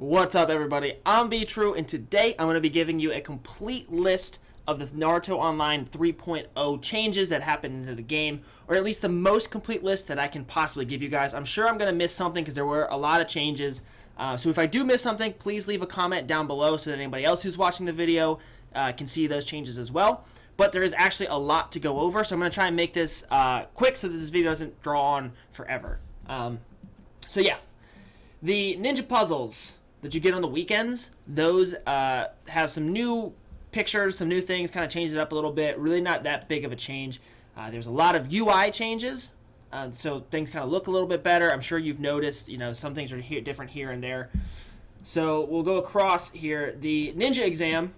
What's up, everybody? I'm B-True, and today I'm going to be giving you a complete list of the Naruto Online 3.0 changes that happened into the game, or at least the most complete list that I can possibly give you guys. I'm sure I'm going to miss something because there were a lot of changes. So if I do miss something, please leave a comment down below so that anybody else who's watching the video can see those changes as well. But there is actually a lot to go over, so I'm going to try and make this quick so that this video doesn't draw on forever. So yeah, the ninja puzzles that you get on the weekends, those have some new pictures, some new things, kind of changed it up a little bit. Really not that big of a change. There's a lot of UI changes, so things kind of look a little bit better. I'm sure you've noticed, some things are different here and there. So we'll go across here. The ninja exam,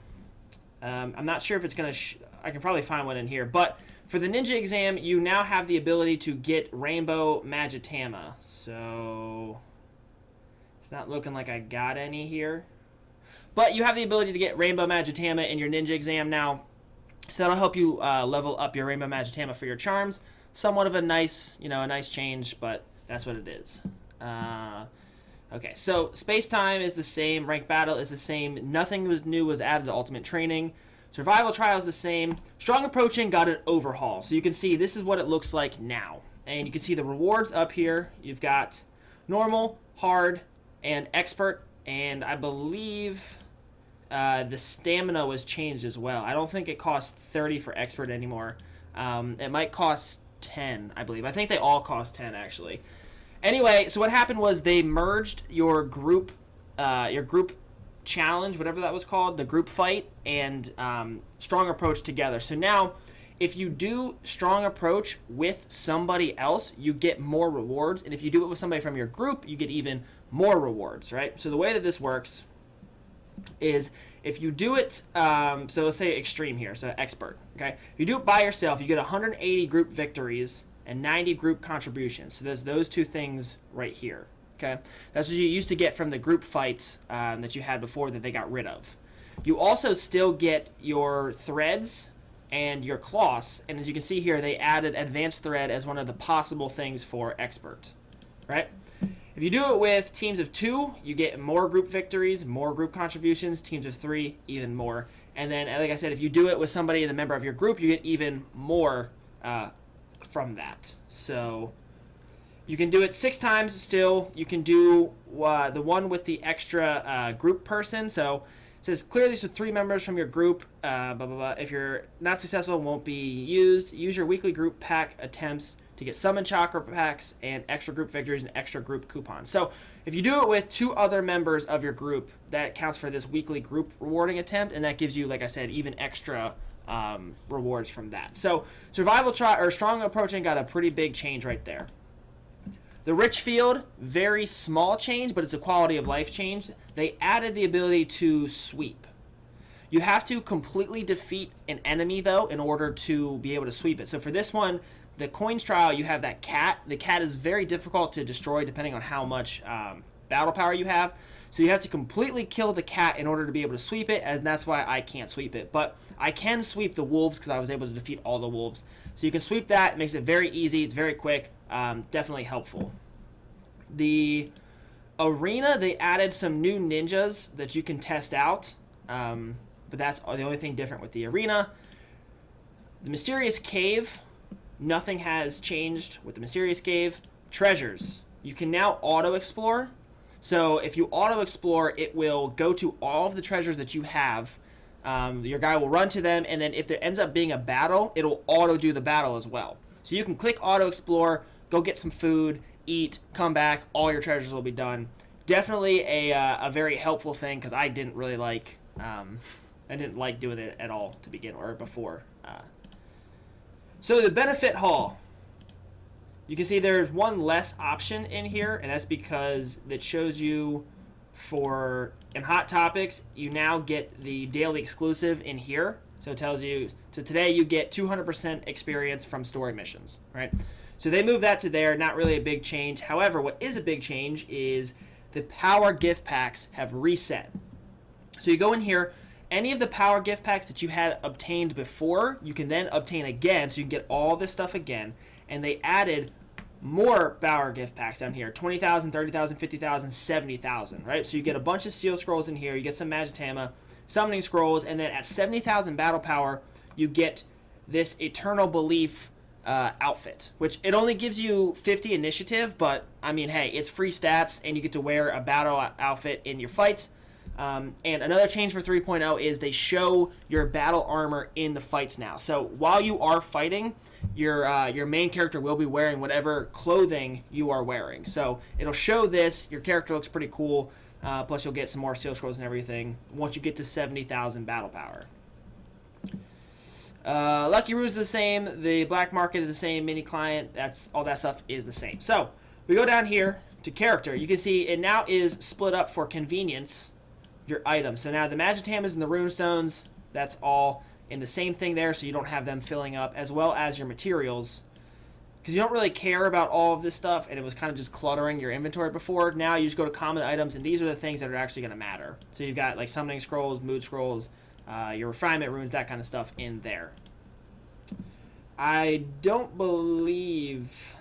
I'm not sure if it's going to, I can probably find one in here, but for the ninja exam, you now have the ability to get Rainbow Magitama. So it's not looking like I got any here. But you have the ability to get Rainbow Magitama in your ninja exam now. So that'll help you level up your Rainbow Magitama for your charms. Somewhat of a nice, a nice change, but that's what it is. Okay, so space time is the same. Rank battle is the same. Nothing new was added to Ultimate Training. Survival trial is the same. Strong approaching got an overhaul. So you can see this is what it looks like now. And you can see the rewards up here. You've got normal, hard, and expert, and I believe the stamina was changed as well. I don't think it costs 30 for expert anymore. It might cost 10, I believe. I think they all cost 10 actually. Anyway, so what happened was they merged your group challenge, whatever that was called, the group fight, and strong approach together. So now, if you do strong approach with somebody else, you get more rewards. And if you do it with somebody from your group, you get even more rewards, right? So the way that this works is if you do it, so let's say extreme here, so expert, okay? If you do it by yourself, you get 180 group victories and 90 group contributions. So there's those two things right here, okay? That's what you used to get from the group fights that you had before that they got rid of. You also still get your threads and your cloths, and as you can see here, they added advanced thread as one of the possible things for expert, right? If you do it with teams of 2, you get more group victories, more group contributions. Teams of 3, even more. And then, like I said, if you do it with somebody, the member of your group, you get even more from that. So you can do it 6 times still. You can do the one with the extra group person. So it says clear these with 3 members from your group. Blah, blah, blah. If you're not successful, it won't be used. Use your weekly group pack attempts to get summon chakra packs and extra group victories and extra group coupons. So if you do it with 2 other members of your group, that counts for this weekly group rewarding attempt, and that gives you, like I said, even extra rewards from that. So survival trial or strong approaching got a pretty big change right there. The rich field, very small change, but it's a quality of life change. They added the ability to sweep. You have to completely defeat an enemy, though, in order to be able to sweep it. So for this one, the coins trial, you have that cat. The cat is very difficult to destroy depending on how much battle power you have. So you have to completely kill the cat in order to be able to sweep it, and that's why I can't sweep it. But I can sweep the wolves because I was able to defeat all the wolves. So you can sweep that. It makes it very easy. It's very quick. Definitely helpful. The arena, they added some new ninjas that you can test out. But that's the only thing different with the arena. The mysterious cave, nothing has changed with the mysterious cave. Treasures, you can now auto explore. So if you auto explore, it will go to all of the treasures that you have. Your guy will run to them, and then if there ends up being a battle, it'll auto do the battle as well. So you can click auto explore, go get some food, eat, come back, all your treasures will be done. Definitely a very helpful thing, because I didn't really like doing it at all to begin or before. So the benefit hall, you can see there's one less option in here, and that's because it shows you in Hot Topics, you now get the daily exclusive in here. So it tells you, so today you get 200% experience from story missions, right? So they moved that to there, not really a big change. However, what is a big change is the power gift packs have reset. So you go in here, any of the power gift packs that you had obtained before, you can then obtain again, so you can get all this stuff again. And they added more Bower gift packs down here. 20,000, 30,000, 50,000, 70,000, right? So you get a bunch of Seal Scrolls in here. You get some Magitama, Summoning Scrolls, and then at 70,000 battle power, you get this Eternal Belief outfit, which it only gives you 50 initiative, but I mean, hey, it's free stats, and you get to wear a battle outfit in your fights. And another change for 3.0 is they show your battle armor in the fights now. So while you are fighting, your main character will be wearing whatever clothing you are wearing. So it'll show this. Your character looks pretty cool. Plus, you'll get some more Seal Scrolls and everything once you get to 70,000 battle power. Lucky Runes is the same. The Black Market is the same. Mini Client, all that stuff is the same. So we go down here to character. You can see it now is split up for convenience, your items. So now the Magitamas and the Runestones, that's all in the same thing there, so you don't have them filling up, as well as your materials. Because you don't really care about all of this stuff, and it was kind of just cluttering your inventory before. Now you just go to common items, and these are the things that are actually going to matter. So you've got like Summoning Scrolls, Mood Scrolls, your Refinement Runes, that kind of stuff in there. I don't believe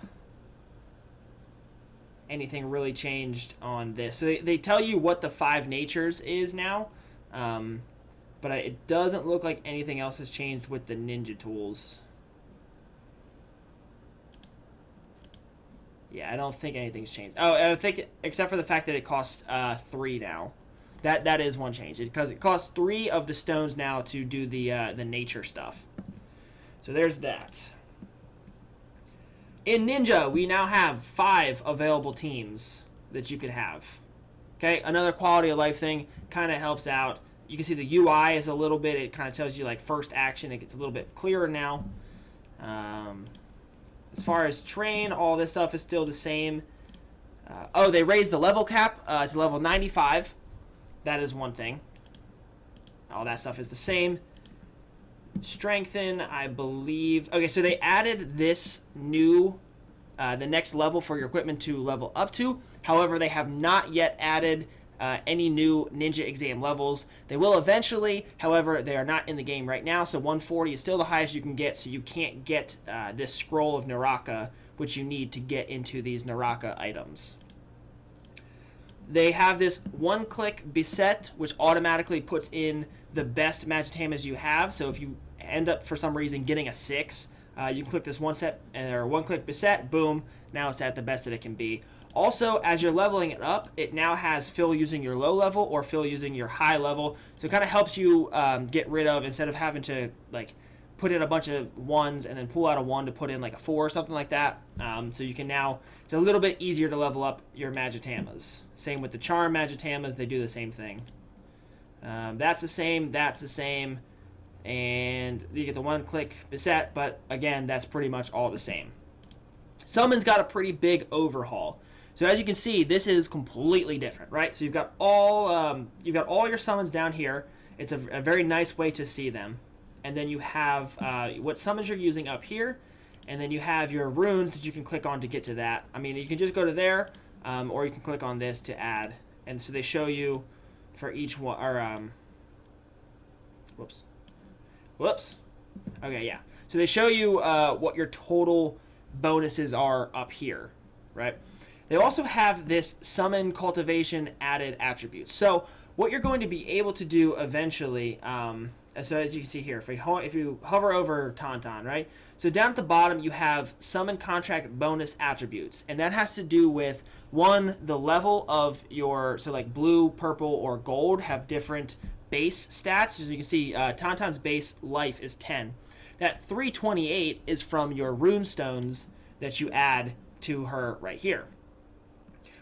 anything really changed on this. So they tell you what the 5 natures is now, but it doesn't look like anything else has changed with the ninja tools. Yeah, I don't think anything's changed. Oh, I think except for the fact that it costs 3 now. That is one change, because it costs 3 of the stones now to do the nature stuff. So there's that. In Ninja, we now have 5 available teams that you could have. Okay, another quality of life thing, kind of helps out. You can see the UI is a little bit, it kind of tells you like first action, it gets a little bit clearer now. As far as train, all this stuff is still the same. Oh, they raised the level cap to level 95. That is one thing. All that stuff is the same. Strengthen, I believe. Okay, so they added this new, the next level for your equipment to level up to. However, they have not yet added any new ninja exam levels. They will eventually. However, they are not in the game right now. So 140 is still the highest you can get. So you can't get this scroll of Naraka, which you need to get into these Naraka items. They have this one-click beset, which automatically puts in the best Magitamas you have. So if you end up, for some reason, getting a 6, you can click this one-click beset, boom, now it's at the best that it can be. Also, as you're leveling it up, it now has fill using your low level or fill using your high level. So it kind of helps you get rid of, instead of having to like put in a bunch of 1s and then pull out a 1 to put in like a 4 or something like that. So you can now, it's a little bit easier to level up your Magitamas. Same with the Charm Magitamas, they do the same thing. That's the same, and you get the one-click beset, but again, that's pretty much all the same. Summon's got a pretty big overhaul. So as you can see, this is completely different, right? So you've got all your summons down here. It's a very nice way to see them. And then you have what summons you're using up here, and then you have your runes that you can click on to get to that. I mean, you can just go to there, or you can click on this to add. And so they show you for each one, or whoops. Okay, yeah. So they show you what your total bonuses are up here, right? They also have this summon cultivation added attributes. So what you're going to be able to do eventually, so as you can see here, if you hover over Tauntaun, right? So down at the bottom you have summon contract bonus attributes, and that has to do with, one, the level of your, so like blue, purple, or gold have different base stats. As you can see, Tauntaun's base life is 10. That 328 is from your rune stones that you add to her right here.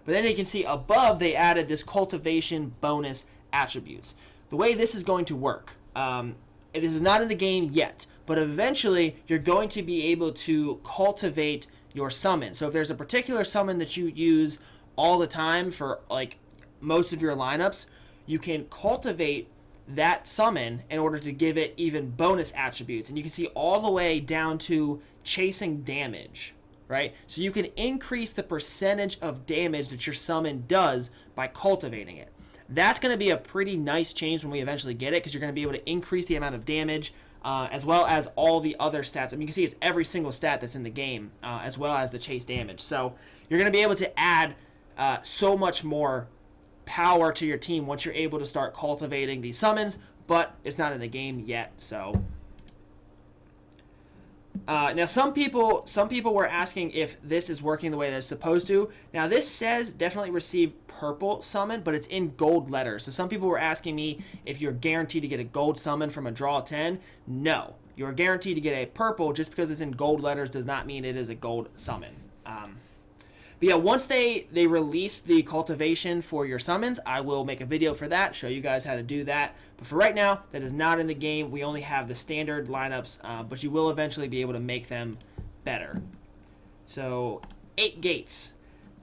But then you can see above they added this cultivation bonus attributes. The way this is going to work, this is not in the game yet, but eventually you're going to be able to cultivate your summon. So if there's a particular summon that you use all the time for like most of your lineups, you can cultivate that summon in order to give it even bonus attributes. And you can see all the way down to chasing damage, right? So you can increase the percentage of damage that your summon does by cultivating it. that's going to be a pretty nice change when we eventually get it, because you're going to be able to increase the amount of damage, as well as all the other stats. I mean, you can see it's every single stat that's in the game, as well as the chase damage. So you're going to be able to add so much more power to your team once you're able to start cultivating these summons, but it's not in the game yet. So now some people were asking if this is working the way that it's supposed to. Now this says definitely receive purple summon, but it's in gold letters. So some people were asking me if you're guaranteed to get a gold summon from a draw 10. No, you're guaranteed to get a purple. Just because it's in gold letters does not mean it is a gold summon. But yeah, once they release the cultivation for your summons, I will make a video for that, show you guys how to do that. But for right now, that is not in the game. We only have the standard lineups, but you will eventually be able to make them better. So 8 gates.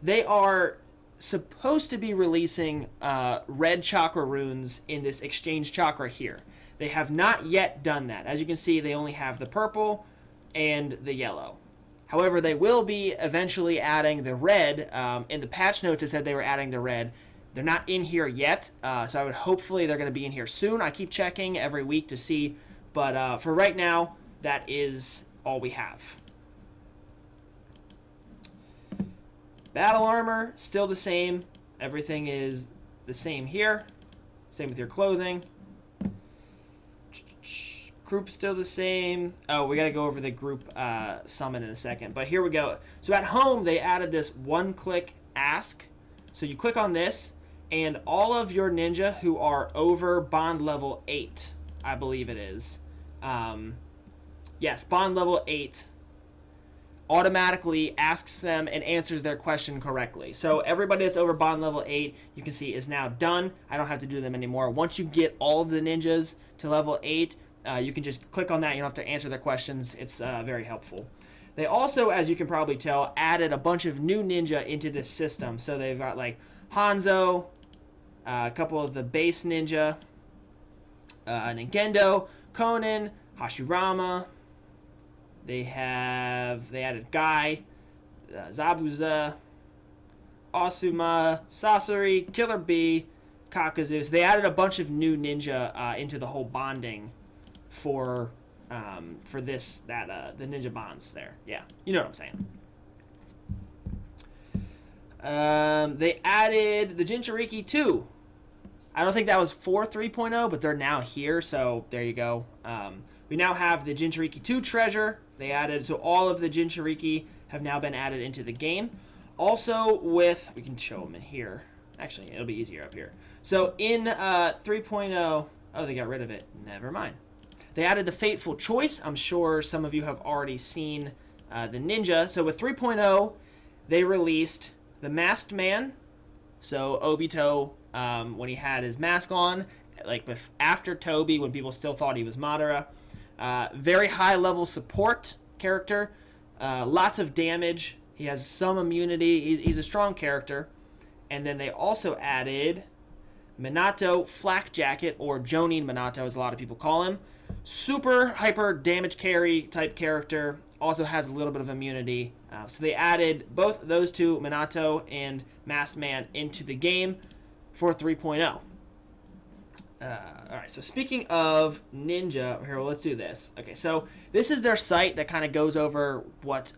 They are supposed to be releasing red chakra runes in this exchange chakra here. They have not yet done that. As you can see, they only have the purple and the yellow. However, they will be eventually adding the red. In the patch notes, it said they were adding the red. They're not in here yet, so I would hopefully they're going to be in here soon. I keep checking every week to see, but for right now, that is all we have. Battle armor, still the same. Everything is the same here. Same with your clothing. Group still the same. Oh, we got to go over the group summon in a second. But here we go. So at home, they added this one-click ask. So you click on this, and all of your ninja who are over bond level 8, I believe it is. Yes, bond level 8 automatically asks them and answers their question correctly. So everybody that's over bond level 8, you can see is now done. I don't have to do them anymore. Once you get all of the ninjas to level 8, you can just click on that. You don't have to answer their questions. It's very helpful. They also, as you can probably tell, added a bunch of new ninja into this system. So they've got like Hanzo, a couple of the base ninja, Ningendo, Conan, Hashirama. They added Guy, Zabuza, Asuma, Sasori, Killer Bee, Kakazu. So they added a bunch of new ninja into the whole bonding for this the ninja bonds there. Yeah, you know what I'm saying. They added the Jinchuriki 2. I don't think that was for 3.0, but they're now here, so there you go. We now have the Jinchuriki 2 treasure. They added, so all of the Jinchuriki have now been added into the game. Also with, we can show them in here. Actually, it'll be easier up here. So in 3.0, oh, they got rid of it. Never mind. They added the Fateful Choice. I'm sure some of you have already seen the ninja. So with 3.0, they released the Masked Man. So Obito, when he had his mask on, like after Toby, when people still thought he was Madara. Very high level support character. Lots of damage. He has some immunity. He's a strong character. And then they also added Minato Flak Jacket, or Jonin Minato as a lot of people call him. Super hyper damage carry type character. Also has a little bit of immunity. So they added both those two, Minato and Masked Man, into the game for 3.0. Alright, so speaking of ninja, here, well, let's do this. Okay, so this is their site that kind of goes over what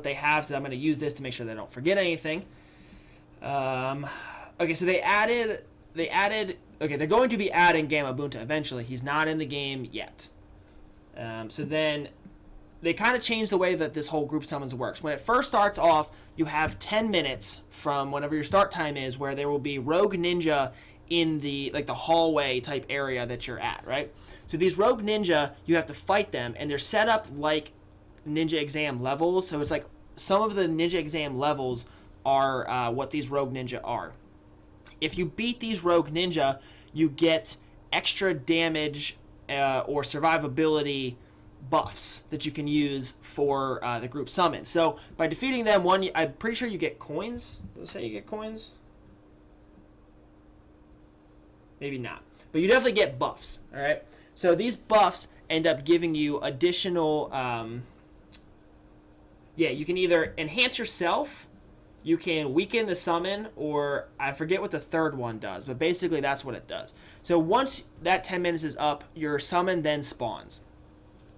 they have, so I'm going to use this to make sure they don't forget anything. Okay, so they added, okay, they're going to be adding Gamabunta eventually. He's not in the game yet. So then they kind of changed the way that this whole group summons works. When it first starts off, you have 10 minutes from whenever your start time is, where there will be rogue ninja in the hallway type area that you're at, right? So these rogue ninja, you have to fight them, and they're set up like ninja exam levels. So it's like some of the ninja exam levels are what these rogue ninja are. If you beat these rogue ninja, you get extra damage or survivability buffs that you can use for the group summon. So by defeating them, I'm pretty sure you get coins. Does it say you get coins? Maybe not. But you definitely get buffs, all right? So these buffs end up giving you additional... you can either enhance yourself, you can weaken the summon, or I forget what the third one does, but basically that's what it does. So once that 10 minutes is up, your summon then spawns.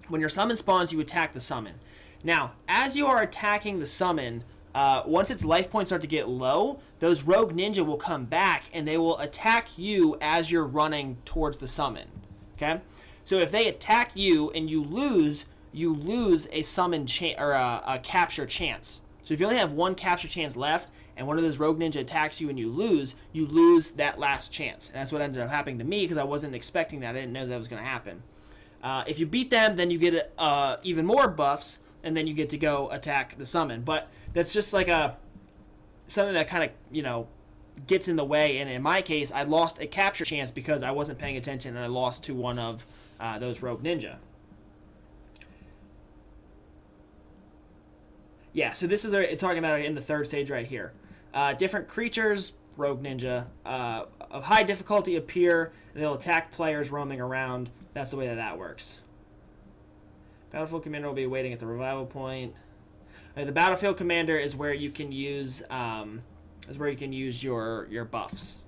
When your summon spawns, you attack the summon. Now, as you are attacking the summon, once its life points start to get low, those rogue ninja will come back and they will attack you as you're running towards the summon. Okay? So if they attack you and you lose a summon or a capture chance. So if you only have one capture chance left and one of those rogue ninja attacks you and you lose that last chance. And that's what ended up happening to me because I wasn't expecting that. I didn't know that was going to happen. If you beat them, then you get even more buffs, and then you get to go attack the summon. But that's just like something that kind of, gets in the way. And in my case, I lost a capture chance because I wasn't paying attention and I lost to one of those rogue ninja. Yeah, so this is it's talking about in the third stage right here. Different creatures, rogue ninja, of high difficulty appear, and they'll attack players roaming around. That's the way that works. Battlefield commander will be waiting at the revival point. The battlefield commander is where you can use your buffs.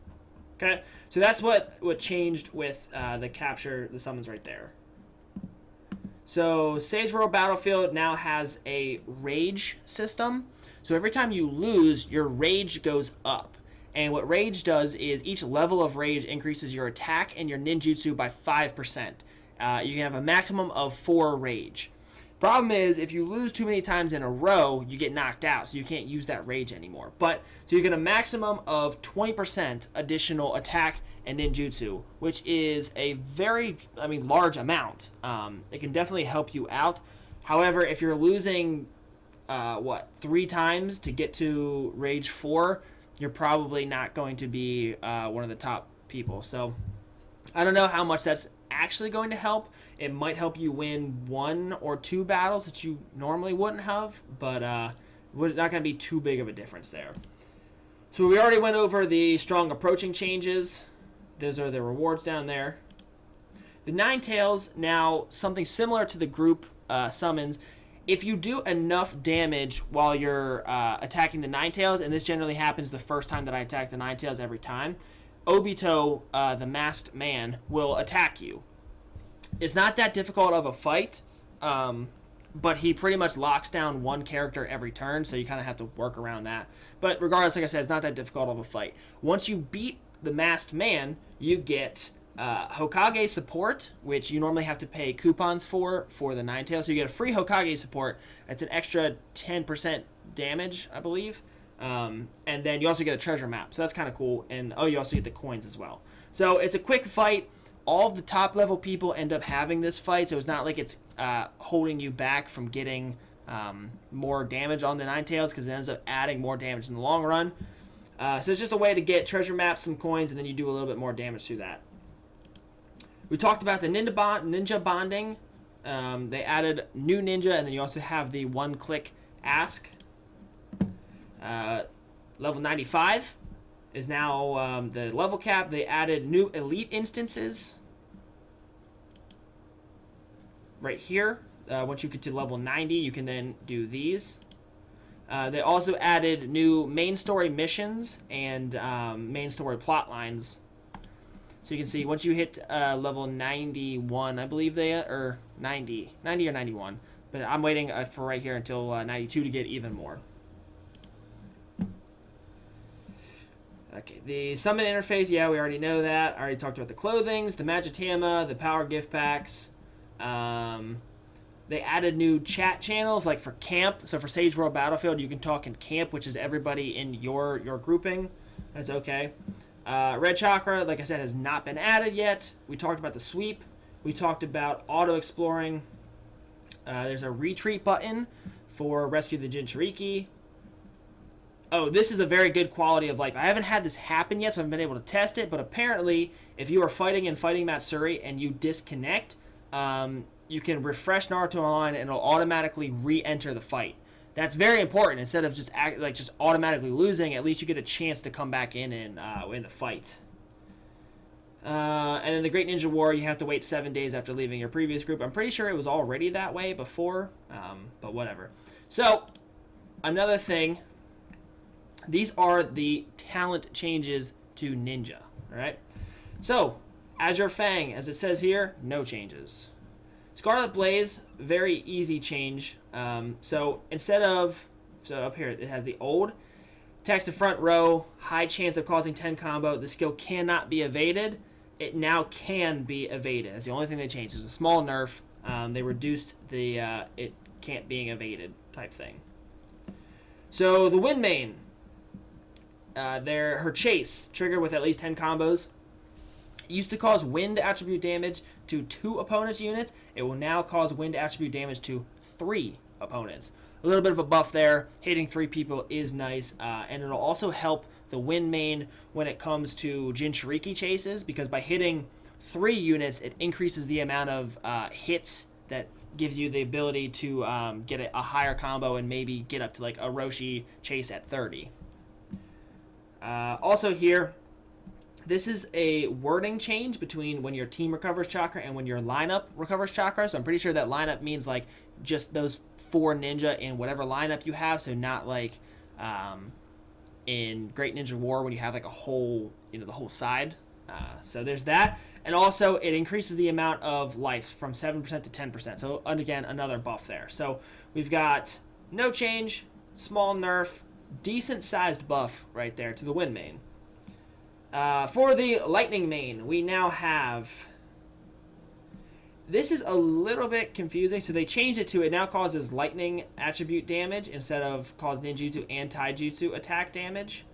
Okay, so that's what changed with the summons right there. So Sage World Battlefield now has a rage system. So every time you lose, your rage goes up. And what rage does is each level of rage increases your attack and your ninjutsu by 5%. You can have a maximum of 4 rage. Problem is, if you lose too many times in a row, you get knocked out, so you can't use that rage anymore. So you get a maximum of 20% additional attack and ninjutsu, which is a very, large amount. It can definitely help you out. However, if you're losing, 3 times to get to rage 4, you're probably not going to be one of the top people. So I don't know how much that's actually going to help. It might help you win 1 or 2 battles that you normally wouldn't have, but not going to be too big of a difference there. So we already went over the strong approaching changes. Those are the rewards down there. The Nine Tails, now something similar to the group summons. If you do enough damage while you're attacking the Nine Tails, and this generally happens the first time that I attack the Nine Tails every time, Obito, the masked man, will attack you. It's not that difficult of a fight, but he pretty much locks down one character every turn, so you kind of have to work around that. But regardless, like I said, it's not that difficult of a fight. Once you beat the masked man, you get Hokage support, which you normally have to pay coupons for the Nine Tails. So you get a free Hokage support. That's an extra 10% damage, I believe. And then you also get a treasure map, so that's kind of cool. And you also get the coins as well. So it's a quick fight. All of the top level people end up having this fight, so it's not like it's holding you back from getting more damage on the Nine Tails, because it ends up adding more damage in the long run. So it's just a way to get treasure maps, some coins, and then you do a little bit more damage through that. We talked about the ninja bonding. They added new ninja, and then you also have the one-click ask. Level 95 is now the level cap. They added new elite instances right here. Once you get to level 90, you can then do these. They also added new main story missions and main story plot lines. So you can see once you hit level 91, I believe or 90 or 91. But I'm waiting for right here until 92 to get even more. Okay, the summon interface, yeah, we already know that. I already talked about the clothings, the Magitama, the power gift packs. They added new chat channels, like for camp. So for Sage World Battlefield, you can talk in camp, which is everybody in your grouping. That's okay. Red Chakra, like I said, has not been added yet. We talked about the sweep. We talked about auto-exploring. There's a retreat button for Rescue the Jinchuriki. Oh, this is a very good quality of life. I haven't had this happen yet, so I haven't been able to test it, but apparently, if you are fighting Matsuri and you disconnect, you can refresh Naruto Online and it'll automatically re-enter the fight. That's very important. Instead of just automatically losing, at least you get a chance to come back in the fight. And then the Great Ninja War, you have to wait 7 days after leaving your previous group. I'm pretty sure it was already that way before, but whatever. So, another thing These are the talent changes to Ninja. All right. So, Azure Fang, as it says here, no changes. Scarlet Blaze, very easy change. So up here it has the old. Attacks the front row, high chance of causing 10 combo. The skill cannot be evaded. It now can be evaded. That's the only thing they changed. There's a small nerf. They reduced the it can't being evaded type thing. So the Wind Main, her chase, triggered with at least 10 combos. It used to cause wind attribute damage to 2 opponents' units. It will now cause wind attribute damage to 3 opponents. A little bit of a buff there. Hitting 3 people is nice, and it'll also help the Wind Main when it comes to Jinchuriki chases, because by hitting 3 units, it increases the amount of hits that gives you the ability to get a higher combo and maybe get up to like a Roshi chase at 30. Also here, this is a wording change between when your team recovers chakra and when your lineup recovers chakra. So I'm pretty sure that lineup means like just those 4 ninja in whatever lineup you have. So not like in Great Ninja War when you have like a whole, the whole side. So there's that. And also it increases the amount of life from 7% to 10%. So again, another buff there. So we've got no change, small nerf, decent sized buff right there to the Wind Main. For the Lightning Main, we now have... This is a little bit confusing. So they changed it to it now causes lightning attribute damage instead of cause ninjutsu and taijutsu attack damage.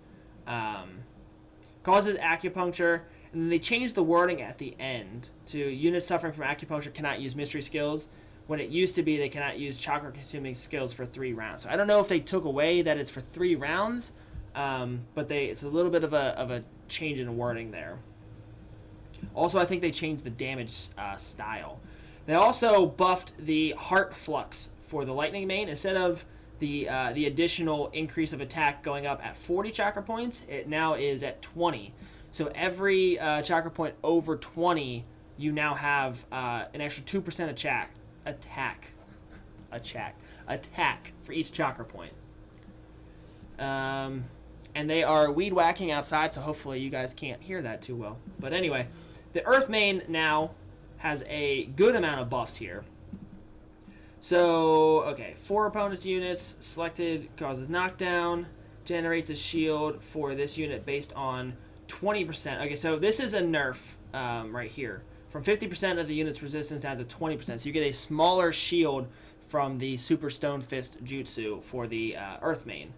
Causes acupuncture. And then they changed the wording at the end to units suffering from acupuncture cannot use mystery skills. When it used to be they cannot use chakra consuming skills for 3 rounds. So I don't know if they took away that it's for 3 rounds. But it's a little bit of a change in wording there. Also, I think they changed the damage style. They also buffed the Heart Flux for the Lightning Main. Instead of the additional increase of attack going up at 40 chakra points, it now is at 20. So every chakra point over 20, you now have an extra 2% attack for each chakra point. And they are weed whacking outside, so hopefully you guys can't hear that too well. But anyway, the Earth Main now has a good amount of buffs here. So, okay, 4 opponents' units selected causes knockdown, generates a shield for this unit based on 20%. Okay, so this is a nerf right here. From 50% of the unit's resistance down to 20%. So you get a smaller shield from the Super Stone Fist Jutsu for the Earth Main.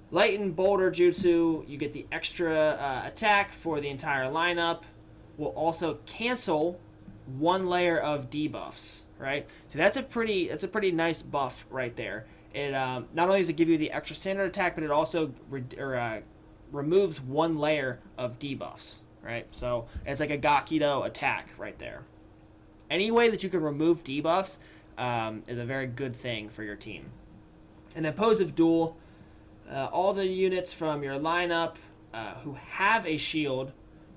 Light and Boulder Jutsu, you get the extra attack for the entire lineup. Will also cancel 1 layer of debuffs, right? So that's a pretty nice buff right there. It not only does it give you the extra standard attack, but it also removes 1 layer of debuffs, right? So it's like a Gakido attack right there. Any way that you can remove debuffs is a very good thing for your team. And then Pose of Duel, all the units from your lineup who have a shield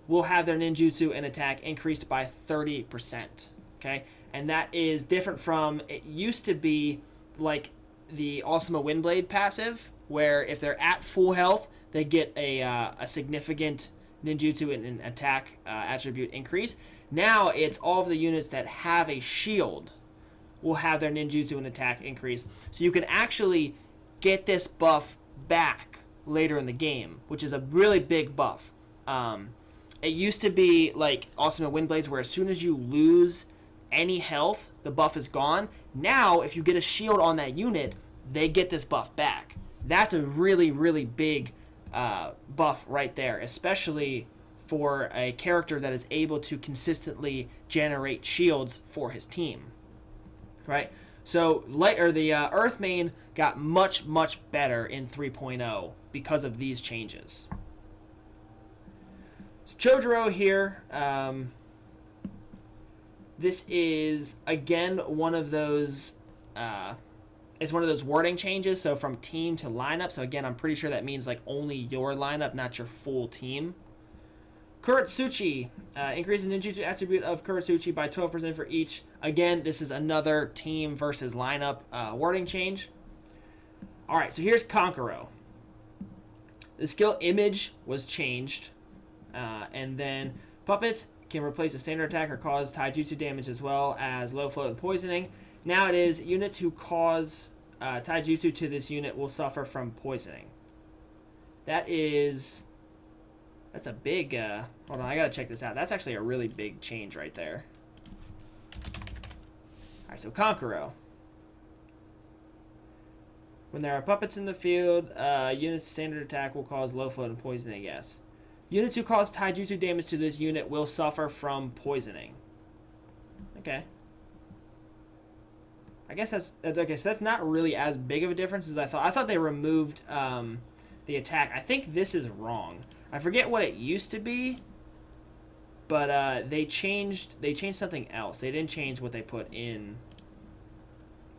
will have their ninjutsu and attack increased by 30%, okay? And that is different from, it used to be like the Awesome Windblade passive, where if they're at full health, they get a significant ninjutsu and attack attribute increase. Now it's all of the units that have a shield will have their ninjutsu and attack increase. So you can actually get this buff back later in the game, which is a really big buff. It used to be like Awesome Windblades, where as soon as you lose any health, the buff is gone. Now, if you get a shield on that unit, they get this buff back. That's a really, really big buff right there, especially for a character that is able to consistently generate shields for his team, right? So the Earth Main got much, much better in 3.0 because of these changes. So Chojuro here, this is again one of those it's one of those wording changes, so from team to lineup. So again, I'm pretty sure that means like only your lineup, not your full team. Kuretsuchi, increase the ninjutsu attribute of Kuretsuchi by 12% for each. Again, this is another team versus lineup wording change. All right, so here's Konkoro. The skill image was changed. And then puppets can replace a standard attack or cause taijutsu damage as well as low float and poisoning. Now it is units who cause taijutsu to this unit will suffer from poisoning. That's a big, hold on, I gotta check this out. That's actually a really big change right there. Alright, so Kankuro. When there are puppets in the field, unit's standard attack will cause low float and poisoning, yes. Units who cause taijutsu damage to this unit will suffer from poisoning. Okay. I guess that's okay. So that's not really as big of a difference as I thought. I thought they removed the attack. I think this is wrong. I forget what it used to be, but they changed something else. They didn't change what they put in.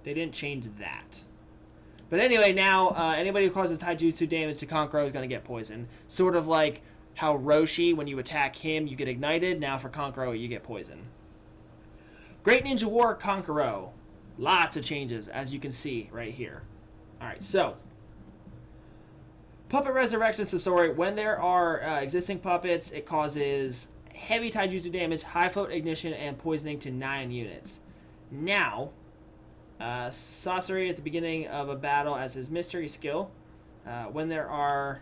They didn't change that. But anyway, now anybody who causes taijutsu damage to Kankuro is going to get poisoned. Sort of like how Roshi, when you attack him, you get ignited. Now for Kankuro, you get poisoned. Great Ninja War Kankuro. Lots of changes, as you can see right here. Alright, so Puppet Resurrection Sasori. When there are existing puppets, it causes heavy taijutsu damage, high float ignition, and poisoning to 9 units. Now, Sasori at the beginning of a battle as his mystery skill. When there are...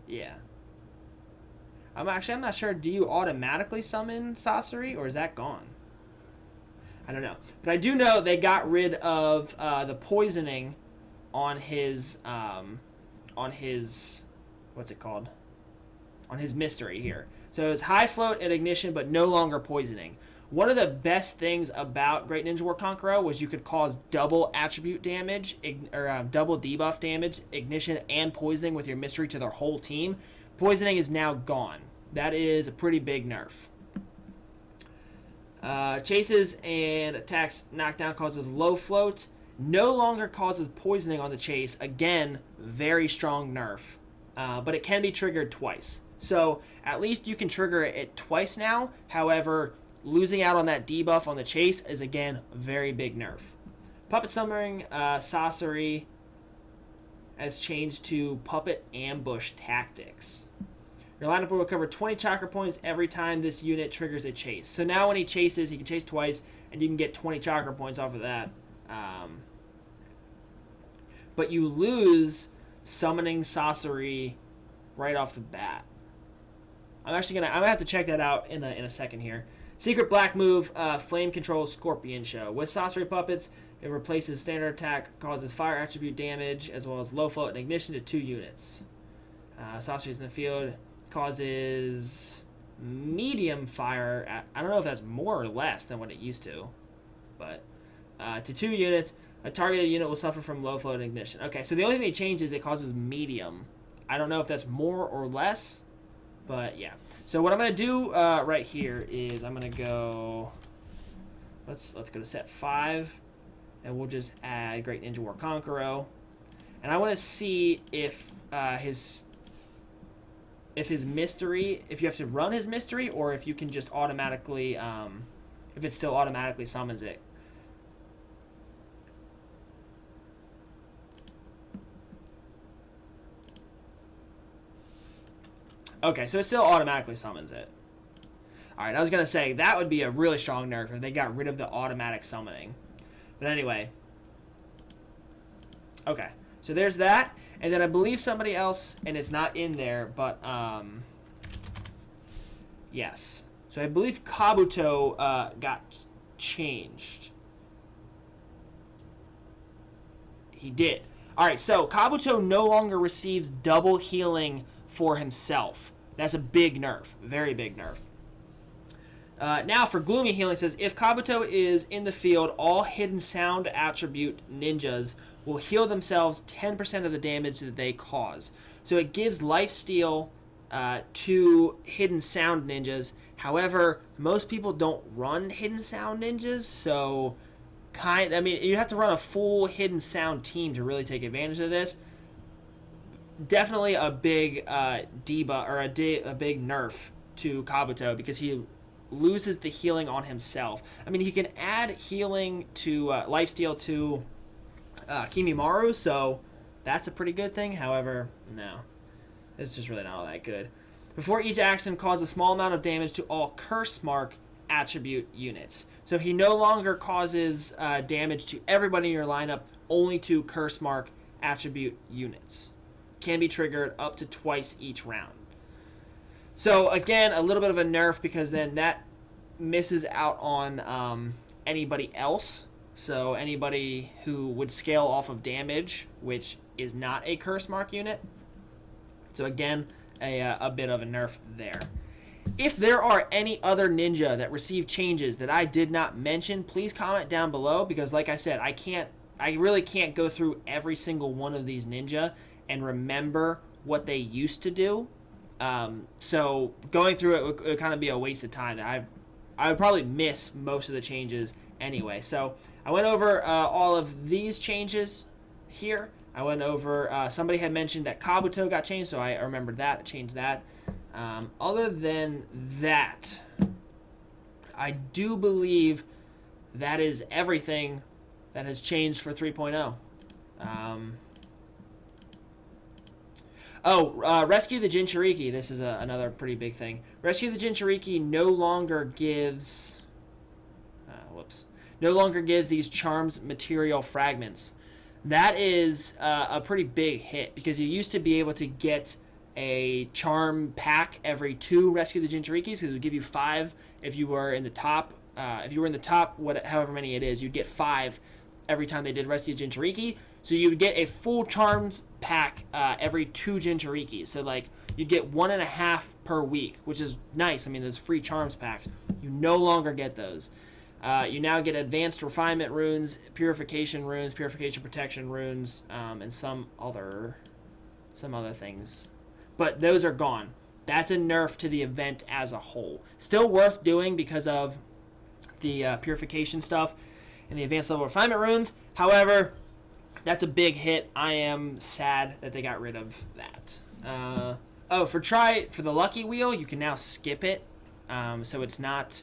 Yeah. I'm not sure. Do you automatically summon Sasori, or is that gone? I don't know. But I do know they got rid of the poisoning on his what's it called? On his mystery here. So it's high float and ignition, but no longer poisoning. One of the best things about Great Ninja War Kankuro was you could cause double attribute damage, or double debuff damage, ignition, and poisoning with your mystery to their whole team. Poisoning is now gone. That is a pretty big nerf. Chases and attacks knockdown causes low float. No longer causes poisoning on the chase. Again, very strong nerf. But it can be triggered twice. So at least you can trigger it twice now. However, losing out on that debuff on the chase is, again, very big nerf. Puppet Summoning Sasori has changed to Puppet Ambush Tactics. Your lineup will recover 20 chakra points every time this unit triggers a chase. So now when he chases, he can chase twice, and you can get 20 chakra points off of that. But you lose Summoning Sasori right off the bat. I'm gonna have to check that out in a second here. Secret Black Move, Flame Control Scorpion Show. With Sasori Puppets, it replaces standard attack, causes fire attribute damage, as well as low float and ignition to 2 units. Sasori's in the field, causes medium fire. I don't know if that's more or less than what it used to, but to 2 units. A targeted unit will suffer from low float and ignition. Okay, so the only thing they change is it causes medium. I don't know if that's more or less, but yeah. So what I'm going to do right here is I'm going to go, let's go to set 5, and we'll just add Great Ninja War Kankuro. And I want to see if his mystery, if you have to run his mystery, or if you can just automatically, if it still automatically summons it. Okay, so it still automatically summons it. Alright, I was going to say, that would be a really strong nerf if they got rid of the automatic summoning. But anyway. Okay, so there's that. And then I believe somebody else, and it's not in there, but, yes. So I believe Kabuto got changed. He did. Alright, so Kabuto no longer receives double healing for himself. That's a big nerf. Very big nerf. Now for Gloomy Healing, it says, if Kabuto is in the field, all Hidden Sound attribute ninjas will heal themselves 10% of the damage that they cause. So it gives lifesteal to Hidden Sound ninjas. However, most people don't run Hidden Sound ninjas, so you have to run a full Hidden Sound team to really take advantage of this. Definitely a big debuff, or a big nerf to Kabuto, because he loses the healing on himself. I mean, he can add healing to lifesteal to Kimimaru, so That's a pretty good thing. However, no. It's just really not all that good. Before each action, cause a small amount of damage to all curse mark attribute units. So he no longer causes damage to everybody in your lineup, only to curse mark attribute units. Can be triggered up to twice each round. So again, a little bit of a nerf because then that misses out on anybody else. So anybody who would scale off of damage, which is not a curse mark unit. So again, a bit of a nerf there. If there are any other ninja that receive changes that I did not mention, please comment down below because like I said, I really can't go through every single one of these ninja and remember what they used to do. So going through it would kind of be a waste of time. I would probably miss most of the changes anyway. So I went over all of these changes here. I went over, somebody had mentioned that Kabuto got changed, so I remembered that. I changed that. Other than that, I do believe that is everything that has changed for 3.0. Rescue the Jinchuriki. This is another pretty big thing. Rescue the Jinchuriki no longer gives... No longer gives these charms material fragments. That is a pretty big hit because you used to be able to get a charm pack every 2 Rescue the Jinchurikis because it would give you 5 if you were in the top. However many it is, you'd get 5 every time they did Rescue Jinchuriki. So you would get a full charms pack every 2 Jinchurikis. So like you'd get 1.5 per week, which is nice. I mean, there's free charms packs. You no longer get those. You now get advanced refinement runes, purification protection runes, and some other things. But those are gone. That's a nerf to the event as a whole. Still worth doing because of the purification stuff and the advanced level refinement runes. However, that's a big hit. I am sad that they got rid of that. For the lucky wheel, you can now skip it. So it's not...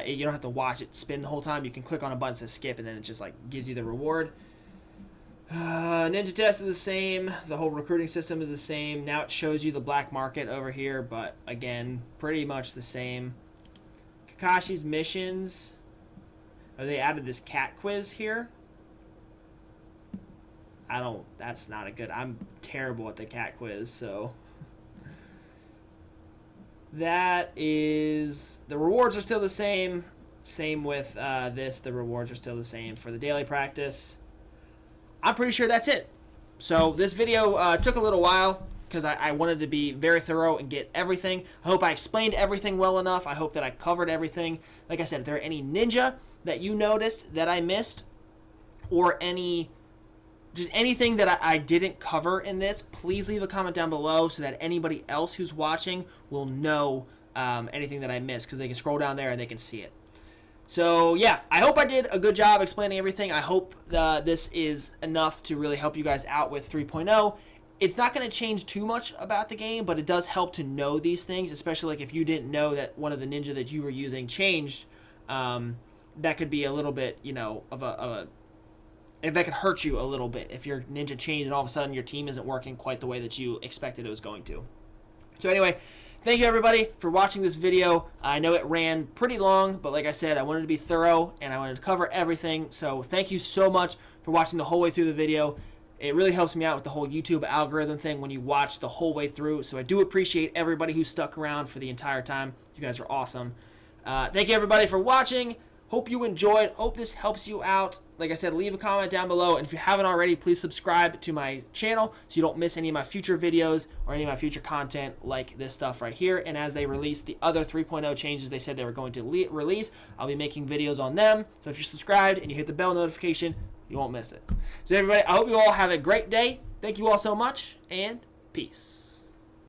you don't have to watch it spin the whole time. You can click on a button that says skip, and then it just like gives you the reward. Ninja test is the same. The whole recruiting system is the same. Now it shows you the black market over here, but again, pretty much the same. Kakashi's missions. Oh, they added this cat quiz here. That's not a good... I'm terrible at the cat quiz, so... That is... The rewards are still the same. Same with this. The rewards are still the same for the daily practice. I'm pretty sure that's it. So this video took a little while because I wanted to be very thorough and get everything. I hope I explained everything well enough. I hope that I covered everything. Like I said, if there are any ninja that you noticed that I missed or just anything that I didn't cover in this, please leave a comment down below so that anybody else who's watching will know anything that I missed because they can scroll down there and they can see it. So, yeah, I hope I did a good job explaining everything. I hope this is enough to really help you guys out with 3.0. It's not going to change too much about the game, but it does help to know these things, especially like if you didn't know that one of the ninja that you were using changed. That could be a little bit, that could hurt you a little bit if your ninja changed and all of a sudden your team isn't working quite the way that you expected it was going to. So anyway, thank you everybody for watching this video. I know it ran pretty long, but like I said, I wanted to be thorough and I wanted to cover everything. So thank you so much for watching the whole way through the video. It really helps me out with the whole YouTube algorithm thing when you watch the whole way through. So I do appreciate everybody who stuck around for the entire time. You guys are awesome. Thank you everybody for watching. Hope you enjoyed. Hope this helps you out. Like I said, leave a comment down below. And if you haven't already, please subscribe to my channel so you don't miss any of my future videos or any of my future content like this stuff right here. And as they release the other 3.0 changes they said they were going to release, I'll be making videos on them. So if you're subscribed and you hit the bell notification, you won't miss it. So everybody, I hope you all have a great day. Thank you all so much, and peace.